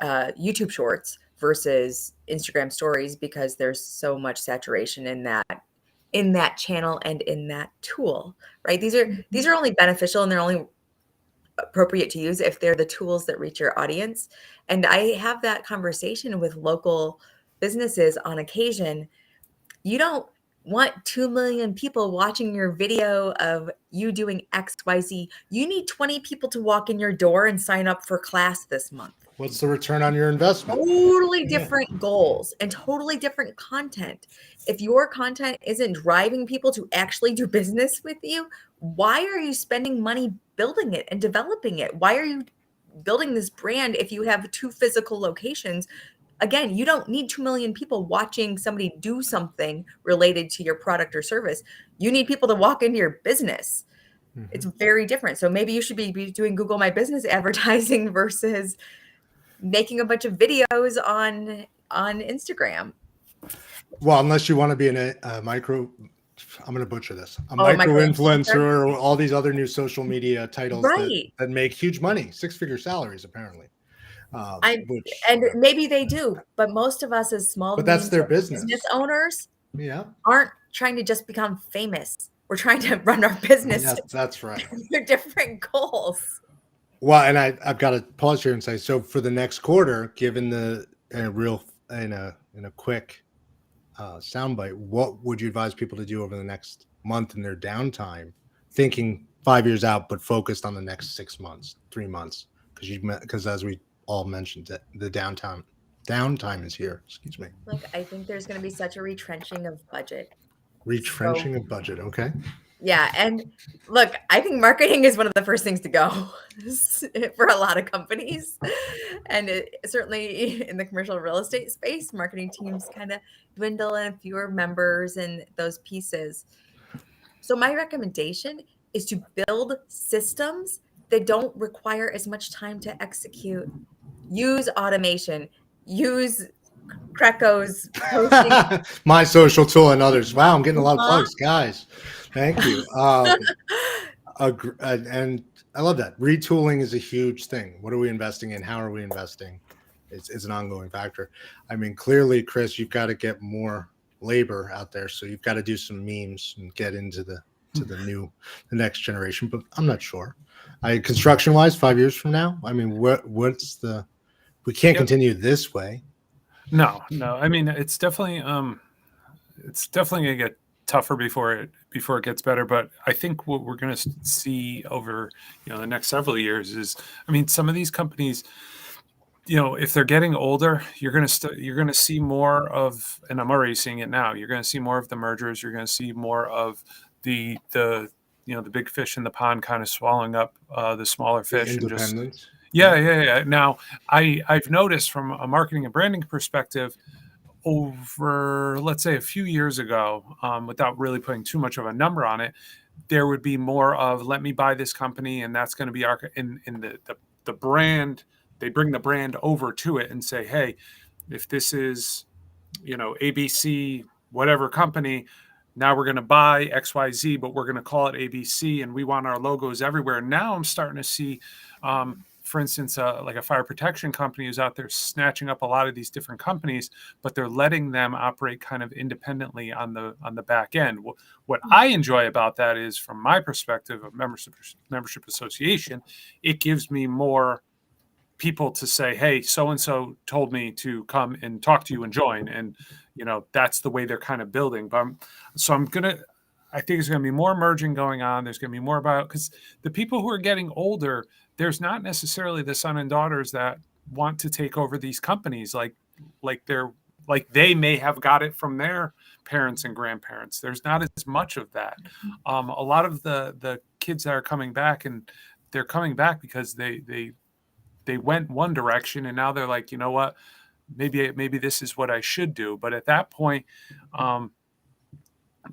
YouTube Shorts versus Instagram Stories, because there's so much saturation in that channel and in that tool, right? These are only beneficial and they're only appropriate to use if they're the tools that reach your audience. And I have that conversation with local businesses on occasion. You don't want 2 million people watching your video of you doing XYZ. You need 20 people to walk in your door and sign up for class this month. What's the return on your investment? Totally different goals and totally different content. If your content isn't driving people to actually do business with you, why are you spending money building it and developing it? Why are you building this brand if you have 2 physical locations? Again, you don't need 2 million people watching somebody do something related to your product or service. You need people to walk into your business. Mhm. It's very different. So maybe you should be doing Google My Business advertising versus making a bunch of videos on Instagram. Well, unless you want to be a micro, I'm going to butcher this, micro micro-influencer or all these other new social media titles Right. that make huge money, 6-figure salaries, apparently. And maybe they do, but most of us as small But that's their business. owners Yeah. aren't trying to just become famous. We're trying to run our business. Yes, that's right. They're different goals. Well, and I've got to pause here and say, so for the next quarter, given the in a quick soundbite, what would you advise people to do over the next month in their downtime, thinking 5 years out, but focused on the next 6 months, 3 months? Because as we all mentioned, the downtime is here. Excuse me. Look, I think there's going to be such a retrenching of budget. Retrenching of budget. Okay. Yeah. And look, I think marketing is one of the first things to go for a lot of companies. And certainly in the commercial real estate space, marketing teams kind of dwindle and fewer members and those pieces. So my recommendation is to build systems that don't require as much time to execute. Use automation. Use CRECo's posting. My social tool and others. Wow, I'm getting a lot of plugs, guys. Thank you. And I love that. Retooling is a huge thing. What are we investing in? How are we investing? It's an ongoing factor. I mean, clearly, Chris, you've got to get more labor out there. So you've got to do some memes and get into the next generation. But I'm not sure. Construction wise, 5 years from now, I mean, we can't continue this way. No. I mean, it's definitely gonna get tougher before it before it gets better. But I think what we're going to see over, the next several years is, some of these companies, if they're getting older, you're going to see more of, and I'm already seeing it now. You're going to see more of the mergers. You're going to see more of the big fish in the pond kind of swallowing up the smaller fish. And just independence. yeah. Now I've noticed from a marketing and branding perspective, over, let's say, a few years ago, without really putting too much of a number on it, there would be more of, let me buy this company, and that's going to be our in the brand. They bring the brand over to it and say, hey, if this is, ABC, whatever company, now we're going to buy XYZ, but we're going to call it ABC, and we want our logos everywhere. Now I'm starting to see, for instance, like a fire protection company who's out there snatching up a lot of these different companies, but they're letting them operate kind of independently on the back end. What I enjoy about that is, from my perspective of membership association, it gives me more people to say, hey, so-and-so told me to come and talk to you and join. And, that's the way they're kind of building. But I think there's going to be more merging going on. There's going to be more about, because the people who are getting older, there's not necessarily the son and daughters that want to take over these companies like they may have got it from their parents and grandparents. There's not as much of that. A lot of the kids that are coming back, and they're coming back because they went one direction, and now they're like, you know what, maybe this is what I should do. But at that point,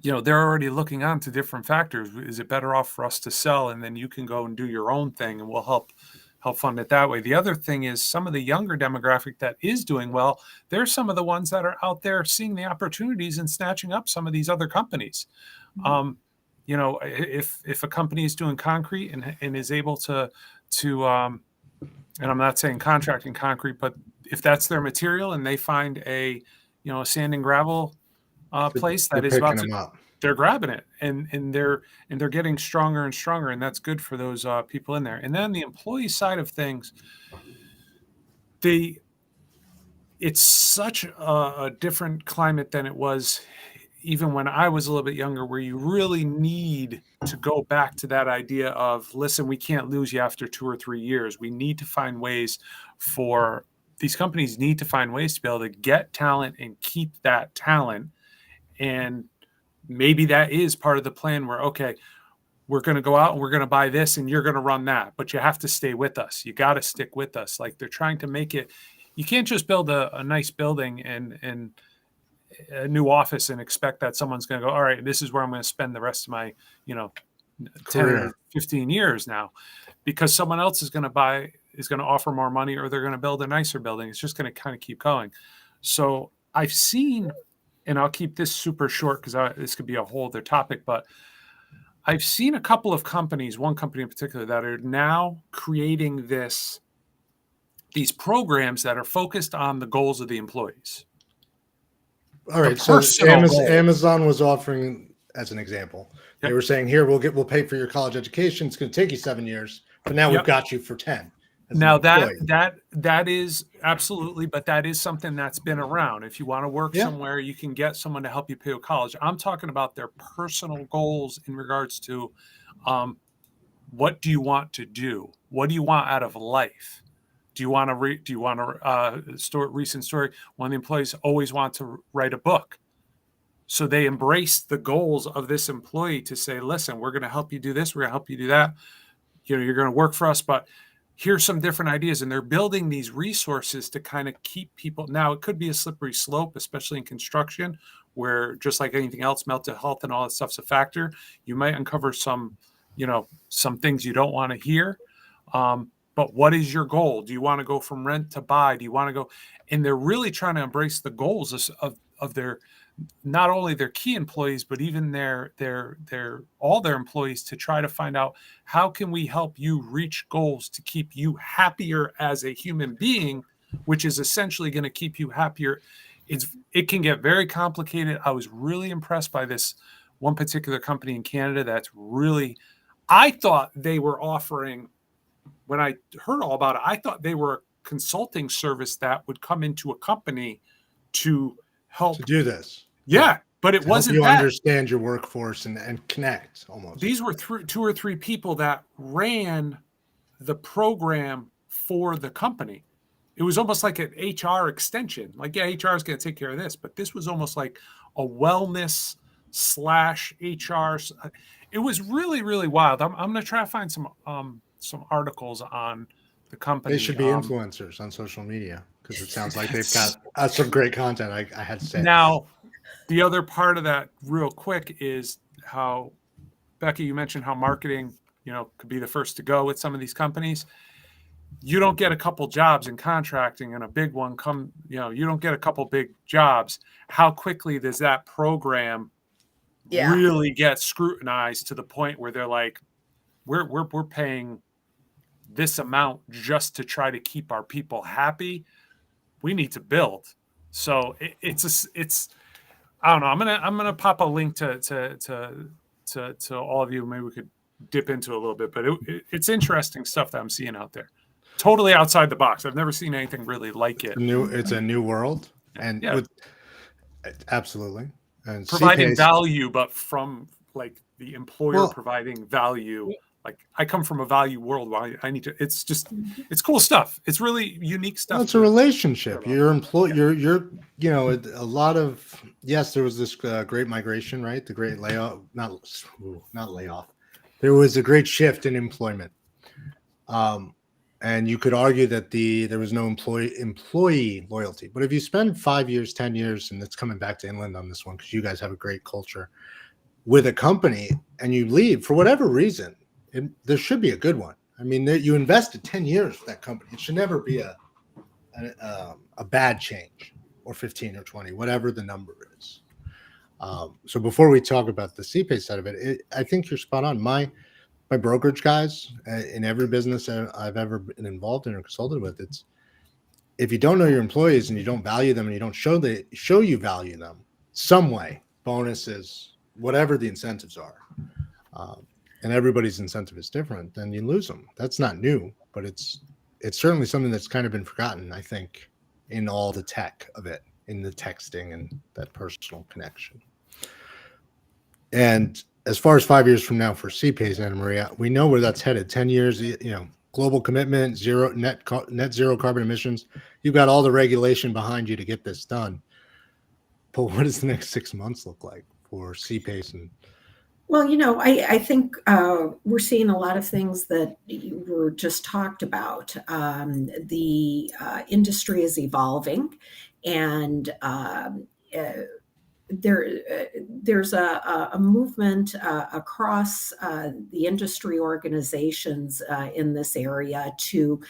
they're already looking on to different factors. Is it better off for us to sell, and then you can go and do your own thing, and we'll help fund it that way? The other thing is, some of the younger demographic that is doing well, they're some of the ones that are out there seeing the opportunities and snatching up some of these other companies. If a company is doing concrete and is able to and I'm not saying contracting concrete, but if that's their material and they find a sand and gravel place that is about to, they're grabbing it, and they're getting stronger and stronger, and that's good for those people in there. And then the employee side of things, it's such a different climate than it was even when I was a little bit younger, where you really need to go back to that idea of, listen, we can't lose you after 2 or 3 years. We need to find ways these companies need to find ways to be able to get talent and keep that talent. And maybe that is part of the plan where, okay, we're going to go out and we're going to buy this and you're going to run that, but you have to stay with us. You got to stick with us. Like, they're trying to make it, you can't just build a nice building and a new office and expect that someone's going to go, all right, this is where I'm going to spend the rest of my, 10 or 15 years now, because someone else is going to offer more money, or they're going to build a nicer building. It's just going to kind of keep going. So I've seen, and I'll keep this super short because this could be a whole other topic, but I've seen a couple of companies, one company in particular, that are now creating these programs that are focused on the goals of the employees. All right. So Amazon was offering, as an example, they were saying, here, we'll pay for your college education. It's going to take you 7 years, but now we've got you for 10. Now that is absolutely, but that is something that's been around. If you want to work somewhere, you can get someone to help you pay for college. I'm talking about their personal goals in regards to, what do you want to do? What do you want out of life? Do you want to recent story? One of the employees always want to write a book. So they embrace the goals of this employee to say, listen, we're going to help you do this. We're going to help you do that. You're going to work for us, but here's some different ideas. And they're building these resources to kind of keep people. Now, it could be a slippery slope, especially in construction, where, just like anything else, mental health and all that stuff's a factor. You might uncover some things you don't want to hear. But what is your goal? Do you want to go from rent to buy? Do you want to go? And they're really trying to embrace the goals of their, not only their key employees, but even all their employees, to try to find out, how can we help you reach goals to keep you happier as a human being, which is essentially going to keep you happier. It can get very complicated. I was really impressed by this one particular company in Canada that's really, I thought they were offering, when I heard all about it, I thought they were a consulting service that would come into a company to help to do this. Yeah. But it To help wasn't you that. understand your workforce and connect almost. These were two or three people that ran the program for the company. It was almost like an HR extension. Like, yeah, HR is going to take care of this, but this was almost like a wellness / HR. It was really, really wild. I'm going to try to find some articles on the company. They should be influencers on social media, because it sounds like they've got some great content. I had to say. Now, the other part of that real quick is how, Becky, you mentioned how marketing, could be the first to go with some of these companies. You don't get a couple jobs in contracting and a big one you don't get a couple big jobs. How quickly does that program really get scrutinized to the point where they're like, we're paying this amount just to try to keep our people happy. We need to build. So it's I don't know. I'm gonna pop a link to all of you. Maybe we could dip into a little bit, but it's interesting stuff that I'm seeing out there. Totally outside the box. I've never seen anything really like it. It's a new world, and yeah. Absolutely. And providing CPAs, value, but from like the employer providing value. Like, I come from a value world. I need to. It's just, it's cool stuff. It's really unique stuff. Well, it's a relationship. Your employee, you're, a lot of, yes, there was this great migration, right? The great layoff, not layoff. There was a great shift in employment. And you could argue that there was no employee loyalty. But if you spend 5 years, 10 years, and it's coming back to Inland on this one, because you guys have a great culture with a company, and you leave for whatever reason, there should be a good one. I mean, you invested 10 years with that company. It should never be a bad change, or 15 or 20, whatever the number is. So before we talk about the CPAY side of it, I think you're spot on. My brokerage guys, in every business I've ever been involved in or consulted with, it's, if you don't know your employees and you don't value them and you don't show you value them some way, bonuses, whatever the incentives are, and everybody's incentive is different, then you lose them. That's not new, but it's certainly something that's kind of been forgotten, I think, in all the tech of it, in the texting and that personal connection. And as far as 5 years from now for CPAs, Anna Maria, we know where that's headed. 10 years, global commitment, net zero carbon emissions. You've got all the regulation behind you to get this done. But what does the next 6 months look like for CPAs? Well, I think we're seeing a lot of things that were just talked about. The industry is evolving, and there's a movement across the industry organizations in this area to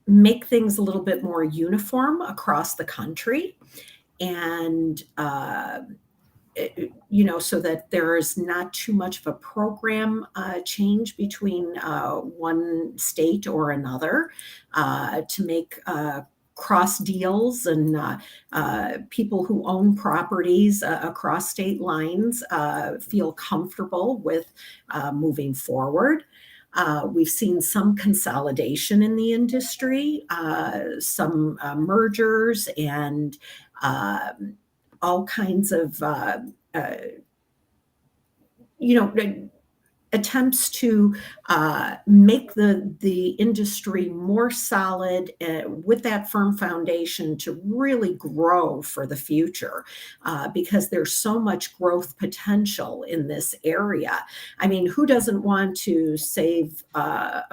make things a little bit more uniform across the country, and so that there is not too much of a program change between one state or another, to make cross deals, and people who own properties across state lines feel comfortable with moving forward. We've seen some consolidation in the industry, some mergers, and all kinds of attempts to make the industry more solid with that firm foundation to really grow for the future, because there's so much growth potential in this area. I mean, who doesn't want to save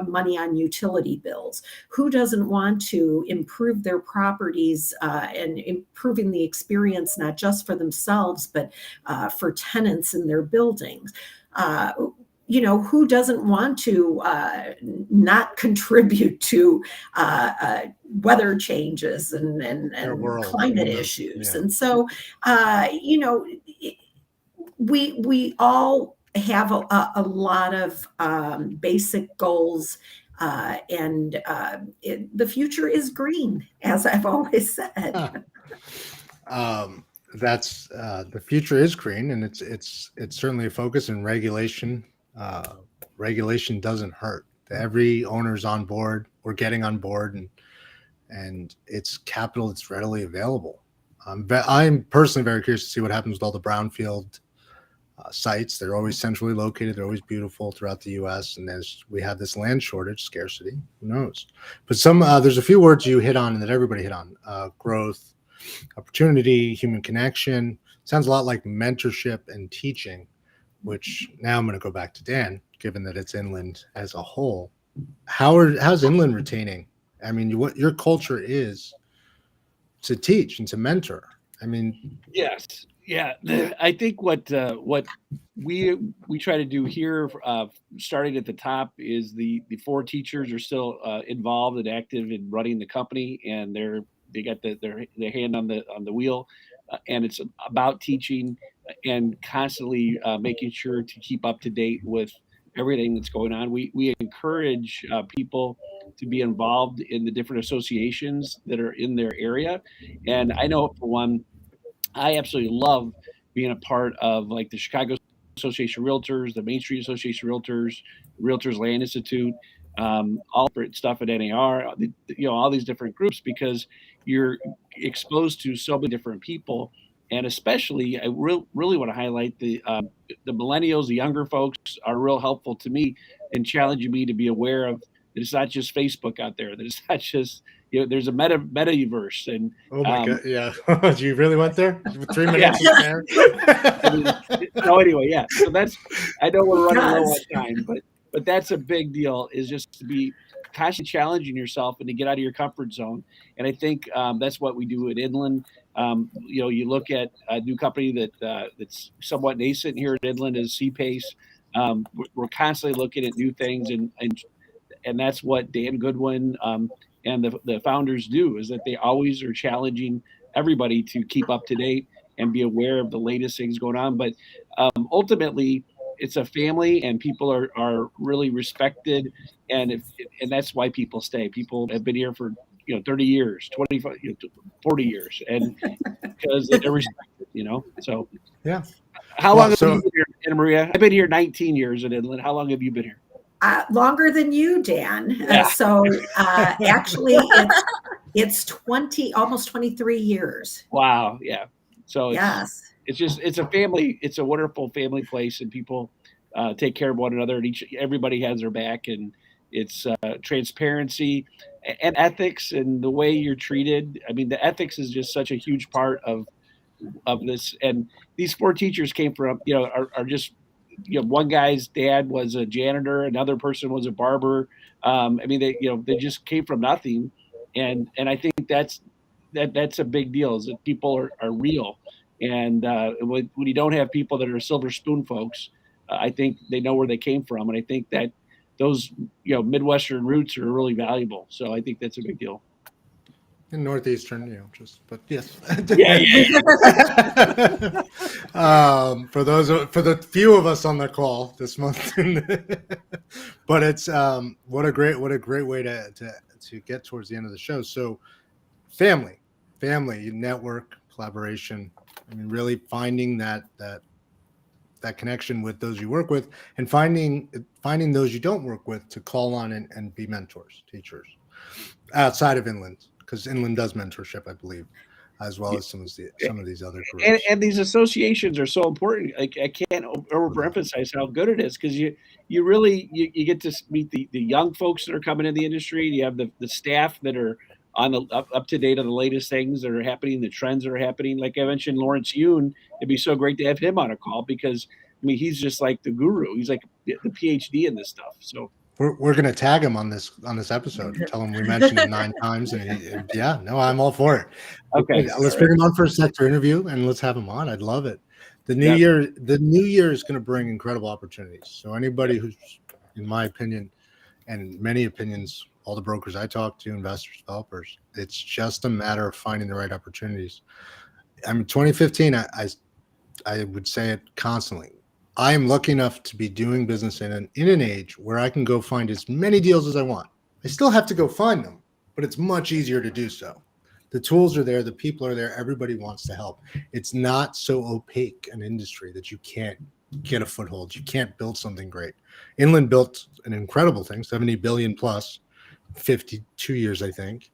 money on utility bills? Who doesn't want to improve their properties and improving the experience, not just for themselves, but for tenants in their buildings? Who doesn't want to not contrip to weather changes and climate issues? Yeah. And so, we all have a lot of basic goals, and the future is green, as I've always said. That's the future is green, and it's certainly a focus, and regulation. Regulation doesn't hurt. Every owner's on board or getting on board, and it's capital that's readily available. I'm personally very curious to see what happens with all the brownfield sites. They're always centrally located. They're always beautiful throughout the U.S. And as we have this land shortage, scarcity, who knows? But there's a few words you hit on and that everybody hit on: growth, opportunity, human connection. Sounds a lot like mentorship and teaching, which now I'm going to go back to Dan, given that it's inland as a whole. How's inland retaining? I mean, what your culture is to teach and to mentor. I mean, Yes, yeah. I think what we try to do here, starting at the top, is the four teachers are still involved and active in running the company, and they got their hand on the wheel, and it's about teaching and constantly making sure to keep up to date with everything that's going on. We encourage people to be involved in the different associations that are in their area, and I know for one, I absolutely love being a part of like the Chicago Association of Realtors, the Main Street Association of Realtors, Realtors Land Institute, all different stuff at NAR, all these different groups, because you're exposed to so many different people. And especially, I really want to highlight the millennials, the younger folks are real helpful to me in challenging me to be aware of that it's not just Facebook out there, that it's not just, there's a metaverse. And oh my God, yeah. You really went there? 3 minutes yeah. there. So anyway, yeah. So I know we're running low on time, but that's a big deal, is just to be constantly challenging yourself and to get out of your comfort zone. And I think that's what we do at Inland. You look at a new company that's somewhat nascent here at Inland is CPace. We're constantly looking at new things, and that's what Dan Goodwin and the founders do, is that they always are challenging everybody to keep up to date and be aware of the latest things going on. But ultimately, it's a family, and people are really respected, and that's why people stay. People have been here for 30 years, 25, 40 years, and because they're respected. So yeah. How long have you been here, Anna Maria? I've been here 19 years at Inland. How long have you been here? Longer than you, Dan. Yeah. Actually, it's almost 23 years. Wow. Yeah. So yes, it's a family. It's a wonderful family place, and people take care of one another, and everybody has their back, and it's transparency and ethics and the way you're treated. I mean, the ethics is just such a huge part of this. And these four teachers came from, are just, one guy's dad was a janitor, another person was a barber. I mean, they just came from nothing. And I think that's a big deal, is that people are real. And when you don't have people that are silver spoon folks, I think they know where they came from. And I think that those, Midwestern roots are really valuable. So I think that's a big deal. In Northeastern, but yes. For the few of us on the call this month, but it's what a great way to get towards the end of the show. So family, network, collaboration. I mean, really finding that connection with those you work with, and finding those you don't work with to call on and be mentors, teachers outside of Inland. Because Inland does mentorship, I believe, as well as some of these other groups. And these associations are so important. Like, I can't overemphasize how good it is, because you really get to meet the young folks that are coming in the industry. You have the staff that are on the up to date on the latest things that are happening, the trends that are happening. Like I mentioned, Lawrence Yoon, it'd be so great to have him on a call, because I mean, he's just like the guru. He's like the PhD in this stuff. So. We're going to tag him on this episode. Tell him we mentioned it 9 times, and I'm all for it. Okay, let's bring him on for a sector interview, and let's have him on. I'd love it. The new year is going to bring incredible opportunities. So anybody who's, in my opinion, and many opinions, all the brokers I talk to, investors, developers, it's just a matter of finding the right opportunities. I mean, 2015, I would say it constantly. I am lucky enough to be doing business in an age where I can go find as many deals as I want. I still have to go find them, but it's much easier to do so. The tools are there. The people are there. Everybody wants to help. It's not so opaque an industry that you can't get a foothold. You can't build something great. Inland built an incredible thing, 70 billion plus, 52 years, I think.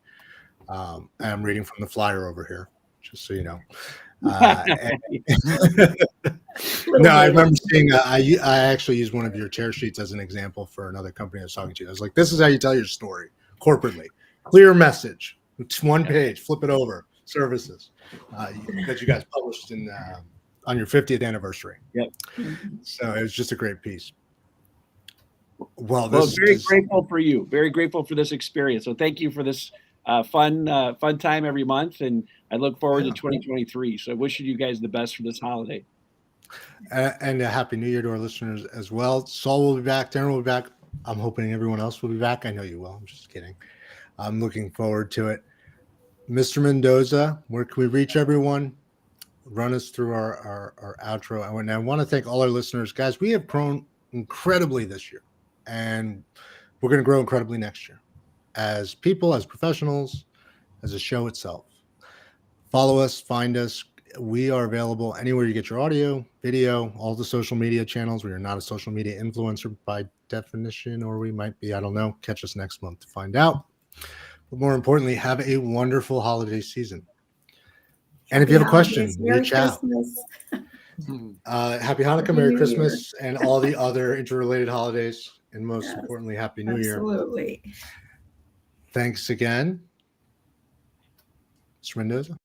I'm reading from the flyer over here. just so you know. Little No, I bit. remember seeing. I actually used one of your tear sheets as an example for another company I was talking to. I was like, "This is how you tell your story corporately. Clear message. It's one page. Flip it over. Services that you guys published in on your 50th anniversary." Yep. So it was just a great piece. Well, Well, this very is grateful for you. Very grateful for this experience. So thank you for this fun time every month, and I look forward to 2023. So wishing you guys the best for this holiday. And a happy new year to our listeners as well. Saul will be back. Darren will be back. I'm hoping everyone else will be back. I know you will. I'm just kidding. I'm looking forward to it. Mr. Mendoza, where can we reach everyone? Run us through our outro. And I want to thank all our listeners. Guys, we have grown incredibly this year, and we're going to grow incredibly next year as people, as professionals, as a show itself. Follow us, find us. We are available anywhere you get your audio, video, all the social media channels. We are not a social media influencer by definition, or we might be. I don't know. Catch us next month to find out. But more importantly, have a wonderful holiday season. And if you have a question, Merry reach out. Christmas. Happy Hanukkah, Happy Merry New Christmas, and all the other interrelated holidays. And most Yes, importantly, Happy New Year. Absolutely. Thanks again. Mr. Mendoza.